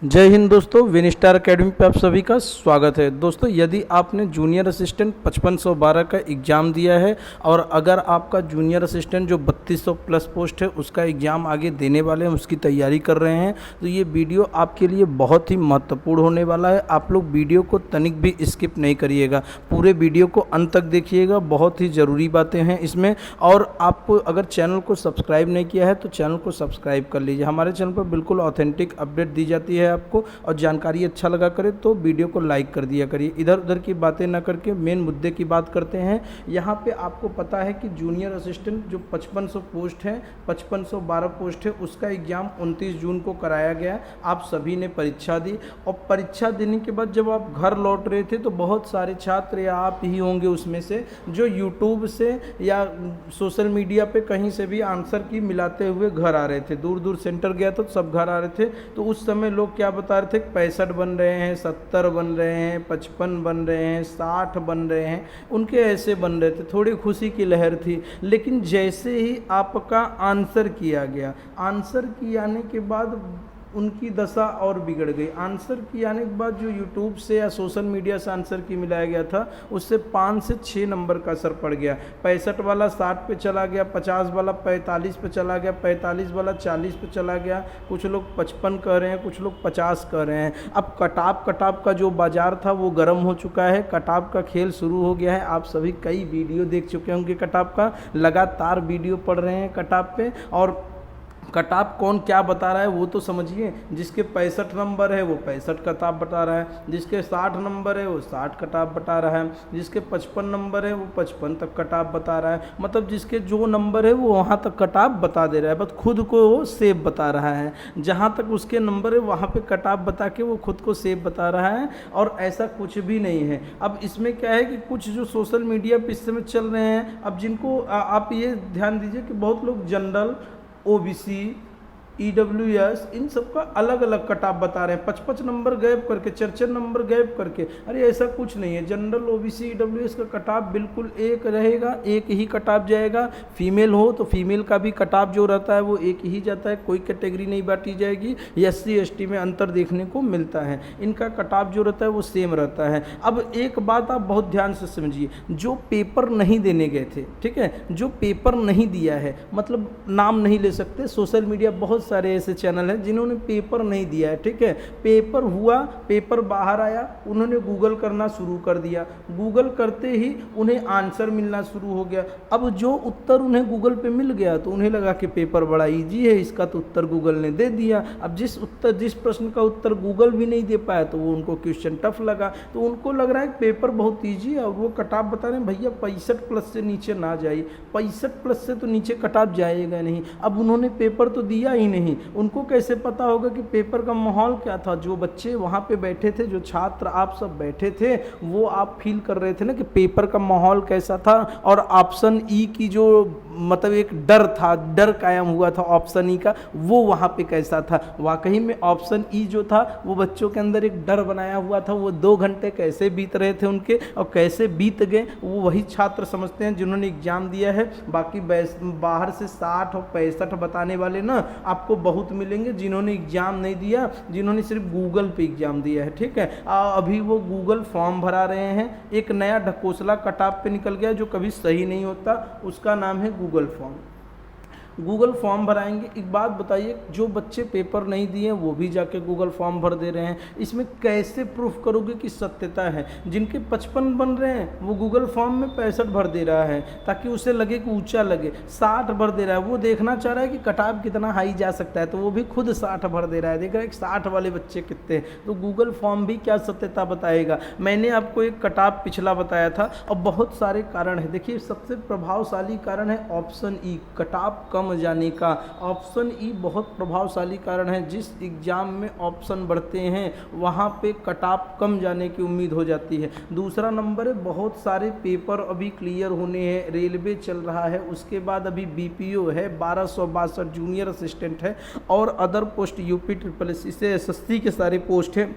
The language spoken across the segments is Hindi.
जय हिंद दोस्तों, विनस्टार एकेडमी पे आप सभी का स्वागत है। दोस्तों, यदि आपने जूनियर असिस्टेंट 5512 का एग्ज़ाम दिया है और अगर आपका जूनियर असिस्टेंट जो 3200 प्लस पोस्ट है उसका एग्ज़ाम आगे देने वाले हैं, उसकी तैयारी कर रहे हैं, तो ये वीडियो आपके लिए बहुत ही महत्वपूर्ण होने वाला है। आप लोग वीडियो को तनिक भी स्किप नहीं करिएगा, पूरे वीडियो को अंत तक देखिएगा। बहुत ही ज़रूरी बातें हैं इसमें। और आपको अगर चैनल को सब्सक्राइब नहीं किया है तो चैनल को सब्सक्राइब कर लीजिए। हमारे चैनल पर बिल्कुल ऑथेंटिक अपडेट दी जाती है आपको, और जानकारी अच्छा लगा करे तो वीडियो को लाइक कर दिया करिए। इधर उधर की बातें ना करके मेन मुद्दे की बात करते हैं। यहाँ पे आपको पता है कि जूनियर असिस्टेंट जो 5500 पोस्ट है, 5512 पोस्ट है, उसका एग्ज़ाम 29 जून को कराया गया। आप सभी ने परीक्षा दी और परीक्षा देने के बाद जब आप घर लौट रहे थे तो बहुत सारे छात्र, या आप ही होंगे उसमें से, जो यूट्यूब से या सोशल मीडिया पे कहीं से भी आंसर की मिलाते हुए घर आ रहे थे। दूर दूर सेंटर गया तो सब घर आ रहे थे। तो उस समय लोग क्या बता रहे थे, 65 बन रहे हैं, 70 बन रहे हैं, 55 बन रहे हैं, 60 बन रहे हैं, उनके ऐसे बन रहे थे। थोड़ी खुशी की लहर थी। लेकिन जैसे ही आपका आंसर किया गया, आंसर किए आने के बाद उनकी दशा और बिगड़ गई। आंसर की आने के बाद जो यूट्यूब से या सोशल मीडिया से आंसर की मिलाया गया था, उससे 5 से 6 नंबर का असर पड़ गया। 65 वाला 60 पे चला गया, 50 वाला 45 पे चला गया, 45 वाला 40 पे चला गया, कुछ लोग 55 कह रहे हैं, कुछ लोग 50 कह रहे हैं। अब कटाप का जो बाजार था वो गर्म हो चुका है, कटाप का खेल शुरू हो गया है। आप सभी कई वीडियो देख चुके होंगे कटाप का, लगातार वीडियो पढ़ रहे हैं कटाप पे। और कटाप कौन क्या बता रहा है वो तो समझिए। जिसके 65 नंबर है वो 65 कटाप बता रहा है, जिसके 60 नंबर है वो 60 कटाप बता रहा है, जिसके 55 नंबर है वो 55 तक कटाप बता रहा है। मतलब जिसके जो नंबर है वो वहाँ तक कटाप बता दे रहा है, बस खुद को वो सेफ बता रहा है। जहाँ तक उसके नंबर है वहाँ पे कटाप बता के वो खुद को सेफ बता रहा है, और ऐसा कुछ भी नहीं है। अब इसमें क्या है कि कुछ जो सोशल मीडिया पे इस समय चल रहे हैं, अब जिनको आप ये ध्यान दीजिए कि बहुत लोग जनरल, ओबीसी, ईडब्ल्यूएस, इन सब का अलग अलग कटाप बता रहे हैं, 55 नंबर गैप करके, 44 नंबर गैप करके। अरे ऐसा कुछ नहीं है। जनरल, ओबीसी, ईडब्ल्यूएस का कटाप बिल्कुल एक रहेगा, एक ही कटाप जाएगा। फीमेल हो तो फीमेल का भी कटाप जो रहता है वो एक ही जाता है, कोई कैटेगरी नहीं बांटी जाएगी। एससी एसटी में अंतर देखने को मिलता है, इनका कटाप जो रहता है वो सेम रहता है। अब एक बात आप बहुत ध्यान से समझिए, जो पेपर नहीं देने गए थे, ठीक है, जो पेपर नहीं दिया है, मतलब नाम नहीं ले सकते, सोशल मीडिया बहुत सारे ऐसे चैनल हैं जिन्होंने पेपर नहीं दिया है, ठीक है। पेपर हुआ, पेपर बाहर आया, उन्होंने गूगल करना शुरू कर दिया। गूगल करते ही उन्हें आंसर मिलना शुरू हो गया। अब जो उत्तर उन्हें गूगल पे मिल गया तो उन्हें लगा कि पेपर बड़ा इजी है, इसका तो उत्तर गूगल ने दे दिया। अब जिस प्रश्न का उत्तर गूगल भी नहीं दे पाया तो वो उनको क्वेश्चन टफ लगा, तो उनको लग रहा है पेपर बहुत ईजी है। और वो कटाप बता रहे हैं भैया 65 प्लस से नीचे ना जाइए, 65 प्लस से तो नीचे कटाप जाएगा नहीं। अब उन्होंने पेपर तो दिया ही नहीं, उनको कैसे पता होगा कि पेपर का माहौल क्या था। जो बच्चे वहाँ पे बैठे थे, जो छात्र आप सब बैठे थे, वो आप फील कर रहे थे ना कि पेपर का माहौल कैसा था। और ऑप्शन ई की जो मतलब एक डर था, डर कायम हुआ था ऑप्शन ई का, वो वहाँ पे कैसा था। वाकई में ऑप्शन ई जो था वो बच्चों के अंदर एक डर बनाया हुआ था। वो 2 घंटे कैसे बीत रहे थे उनके, और कैसे बीत गए वो वही छात्र समझते हैं जिन्होंने एग्जाम दिया है। बाकी बाहर से 60 और 65 बताने वाले ना आपको बहुत मिलेंगे जिन्होंने एग्जाम नहीं दिया, जिन्होंने सिर्फ गूगल पे एग्जाम दिया है, ठीक है। अभी वो गूगल फॉर्म भरा रहे हैं। एक नया ढकोसला कटाप पे निकल गया जो कभी सही नहीं होता, उसका नाम है गूगल फॉर्म। गूगल फॉर्म भराएंगे। एक बात बताइए, जो बच्चे पेपर नहीं दिए वो भी जाके गूगल फॉर्म भर दे रहे हैं, इसमें कैसे प्रूफ करोगे कि सत्यता है। जिनके 55 बन रहे हैं वो गूगल फॉर्म में 65 भर दे रहा है ताकि उसे लगे कि ऊंचा लगे, 60 भर दे रहा है, वो देखना चाह रहा है कि कटाप कितना हाई जा सकता है, तो वो भी खुद 60 भर दे रहा है, देख रहा है कि 60 वाले बच्चे कितने हैं। तो गूगल फॉर्म भी क्या सत्यता बताएगा। मैंने आपको एक कटाप पिछला बताया था, और बहुत सारे कारण हैं। देखिए, सबसे प्रभावशाली कारण है ऑप्शन ई, कटाप कम जाने का। ऑप्शन ई बहुत प्रभावशाली कारण है। जिस एग्जाम में ऑप्शन बढ़ते हैं वहाँ पे कटाप कम जाने की उम्मीद हो जाती है। दूसरा नंबर है, बहुत सारे पेपर अभी क्लियर होने हैं। रेलवे चल रहा है, उसके बाद अभी बीपीओ है, 1262 जूनियर असिस्टेंट है, और other post UP triple S से एसएससी के सारे पोस्ट हैं।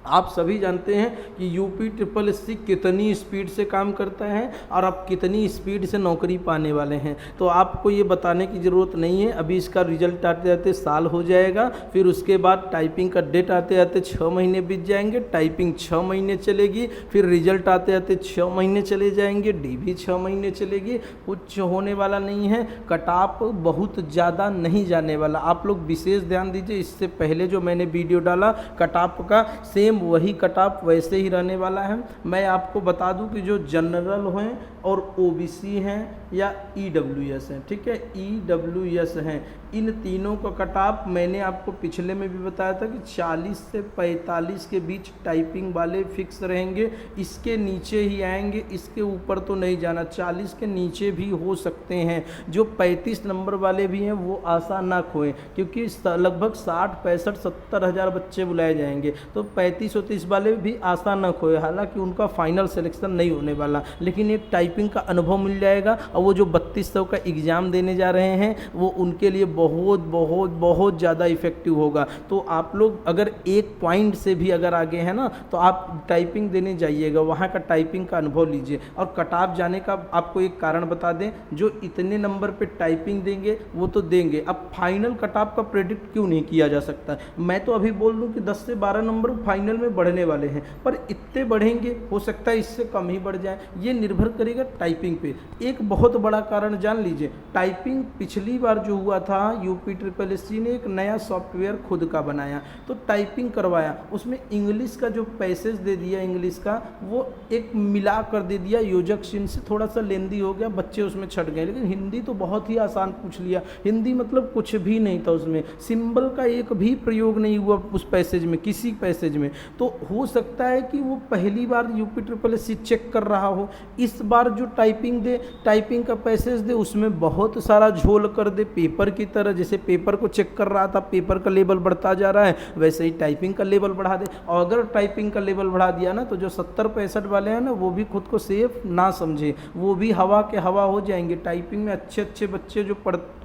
आप सभी जानते हैं कि यूपी ट्रिपल एससी कितनी स्पीड से काम करता है और आप कितनी स्पीड से नौकरी पाने वाले हैं, तो आपको ये बताने की ज़रूरत नहीं है। अभी इसका रिजल्ट आते आते साल हो जाएगा, फिर उसके बाद टाइपिंग का डेट आते आते 6 महीने बीत जाएंगे, टाइपिंग 6 महीने चलेगी, फिर रिजल्ट आते आते 6 महीने चले जाएंगे, डीवी 6 महीने चलेगी। कुछ होने वाला नहीं है, कट ऑफ बहुत ज़्यादा नहीं जाने वाला। आप लोग विशेष ध्यान दीजिए, इससे पहले जो मैंने वीडियो डाला कट ऑफ का सेम वही कट ऑफ वैसे ही रहने वाला है। मैं आपको बता दूं कि जो जनरल हैं और ओबीसी हैं या ईडब्ल्यूएस हैं, ठीक है, ईडब्ल्यूएस हैं, इन तीनों का कट ऑफ मैंने आपको पिछले में भी बताया था कि 40 से 45 के बीच टाइपिंग वाले फिक्स रहेंगे। इसके नीचे ही आएंगे, इसके ऊपर तो नहीं जाना, 40 के नीचे भी हो सकते हैं। जो 35 नंबर वाले भी हैं वो आशा ना खोएं, क्योंकि लगभग 60-65-70 हज़ार बच्चे बुलाए जाएंगे, तो 35-30 वाले भी आशा ना खोए। हालांकि उनका फाइनल सिलेक्शन नहीं होने वाला, लेकिन एक टाइपिंग का अनुभव मिल जाएगा। और वो जो 3200 का एग्ज़ाम देने जा रहे हैं वो उनके लिए बहुत बहुत बहुत ज़्यादा इफेक्टिव होगा। तो आप लोग अगर एक पॉइंट से भी अगर आगे हैं ना, तो आप टाइपिंग देने जाइएगा, वहाँ का टाइपिंग का अनुभव लीजिए। और कट ऑफ जाने का आपको एक कारण बता दें, जो इतने नंबर पे टाइपिंग देंगे वो तो देंगे, अब फाइनल कट ऑफ का प्रेडिक्ट क्यों नहीं किया जा सकता। मैं तो अभी बोल दूँ कि 10 से 12 नंबर फाइनल में बढ़ने वाले हैं, पर इतने बढ़ेंगे, हो सकता है इससे कम ही बढ़ जाए, ये निर्भर करेगा टाइपिंग पे। एक बहुत बड़ा कारण जान लीजिए, टाइपिंग पिछली बार जो हुआ था, यूपी ट्रिपल एससी ने एक नया सॉफ्टवेयर खुद का बनाया, तो टाइपिंग करवाया, उसमें इंग्लिश का जो पैसेज दे दिया, इंग्लिश का वो एक मिला कर दे दिया, योजक चिन्ह से थोड़ा सा लेंदी हो गया, बच्चे उसमें छट गए। लेकिन हिंदी तो बहुत ही आसान पूछ लिया, हिंदी मतलब कुछ भी नहीं था उसमें, सिंबल का एक भी प्रयोग नहीं हुआ उस पैसेज में, किसी पैसेज में। तो हो सकता है कि वो पहली बार यूपी ट्रिपल एससी चेक कर रहा हो, इस बार जो टाइपिंग दे, टाइपिंग का पैसेज दे, उसमें बहुत सारा झोल कर दे, पेपर की तरह। जैसे पेपर को चेक कर रहा था, पेपर का लेवल बढ़ता जा रहा है, वैसे ही टाइपिंग का लेवल बढ़ा दे। और अगर टाइपिंग का लेवल बढ़ा दिया ना, तो जो 70-65 वाले हैं ना, वो भी खुद को सेफ ना समझे, वो भी हवा के हवा हो जाएंगे। टाइपिंग में अच्छे अच्छे बच्चे जो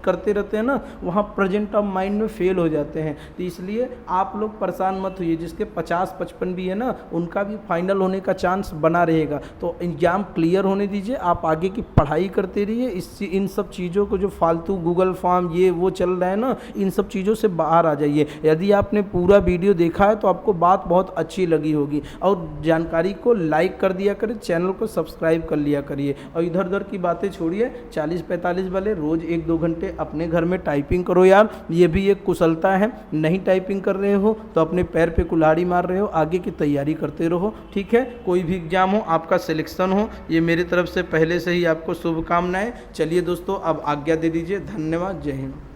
करते रहते हैं ना, वहाँ प्रेजेंट ऑफ माइंड में फेल हो जाते हैं। तो इसलिए आप लोग परेशान मत होइए, जिसके 50-55 भी है ना, उनका भी फाइनल होने का चांस बना रहेगा। तो एग्जाम क्लियर होने दीजिए, आप आगे की पढ़ाई करते रहिए। इन सब चीज़ों को जो फालतू गूगल फॉर्म ये वो चल रहा है ना, इन सब चीज़ों से बाहर आ जाइए। यदि आपने पूरा वीडियो देखा है तो आपको बात बहुत अच्छी लगी होगी, और जानकारी को लाइक कर दिया करिए, चैनल को सब्सक्राइब कर लिया करिए। और इधर उधर की बातें छोड़िए, 40-45 वाले रोज़ 1-2 घंटे अपने घर में टाइपिंग करो यार, ये भी एक कुशलता है। नहीं टाइपिंग कर रहे हो तो अपने पैर पे कुल्हाड़ी मार रहे हो, आगे की तैयारी करते रहो, ठीक है। कोई भी एग्जाम हो, आपका सिलेक्शन हो, ये मेरी तरफ से पहले से ही आपको शुभकामनाएं। चलिए दोस्तों, अब आज्ञा दे दीजिए। धन्यवाद, जय हिंद।